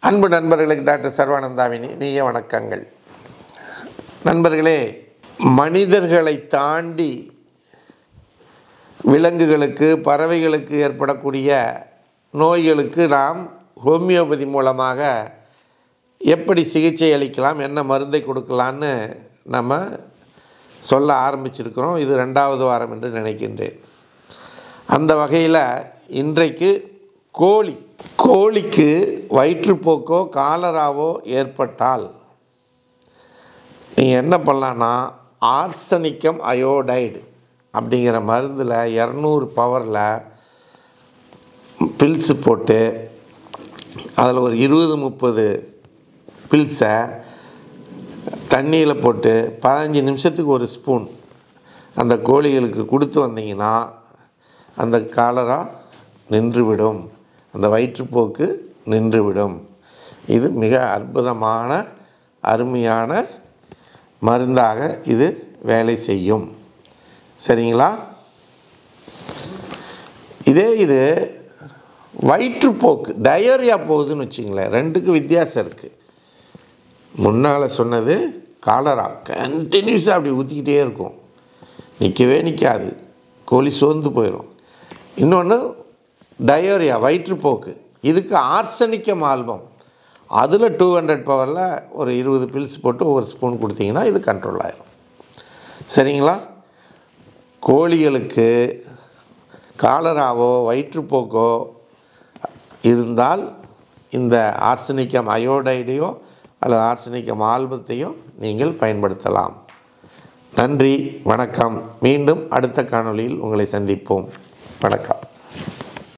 அன்பு நண்பர்களுக்கு டாக்டர் சர்வானந்தாவின் இனிய வணக்கங்கள். நண்பர்களே, மனிதர்களை தாண்டி விலங்குகளுக்கு, பறவைகளுக்கு ஏற்படக்கூடிய நோய்களுக்கு நாம் ஹோமியோபதி மூலமாக எப்படி சிகிச்சை அளிக்கலாம், என்ன மருந்தை கொடுக்கலான்னு நம்ம சொல்ல ஆரம்பிச்சிருக்கிறோம். இது 2வது வாரம் என்று நினைக்கின்றேன். அந்த வகையில் இன்றைக்கு கோழிக்கு வயிற்றுப்போக்கோ காலராவோ ஏற்பட்டால் நீங்கள் என்ன பண்ணலான்னா, ஆர்சனிக்கம் அயோடைடு அப்படிங்கிற மருந்தில் 200 பவரில் பில்ஸு போட்டு அதில் ஒரு 20-30 பில்ஸை தண்ணியில் போட்டு 15 நிமிஷத்துக்கு ஒரு ஸ்பூன் அந்த கோழிகளுக்கு கொடுத்து வந்தீங்கன்னா அந்த காலரா நின்றுவிடும், அந்த வயிற்றுப்போக்கு நின்றுவிடும். இது மிக அற்புதமான அருமையான மருந்தாக இது வேலை செய்யும். சரிங்களா? இது வயிற்றுப்போக்கு டயரியா போகுதுன்னு வச்சிங்களேன், 2க்கு வித்தியாசம் இருக்குது. முன்னால் சொன்னது காலரா கண்டினியூஸாக அப்படி ஊற்றிக்கிட்டே இருக்கும், நிற்கவே நிற்காது, கோழி சோர்ந்து போயிடும். இன்னொன்று டயோரியா வயிற்றுப்போக்கு, இதுக்கு ஆர்சனிக்கம் ஆல்பம், அதில் 200 பவரில் ஒரு 20 பில்ஸ் போட்டு ஒரு ஸ்பூன் கொடுத்தீங்கன்னா இது கண்ட்ரோல் ஆகிடும். சரிங்களா? கோழிகளுக்கு காலராவோ வயிற்றுப்போக்கோ இருந்தால் இந்த ஆர்சனிக்கம் அயோடைடையோ அல்லது ஆர்சனிக்கம் ஆல்பத்தையோ நீங்கள் பயன்படுத்தலாம். நன்றி, வணக்கம். மீண்டும் அடுத்த காணொளியில் உங்களை சந்திப்போம். வணக்கம்.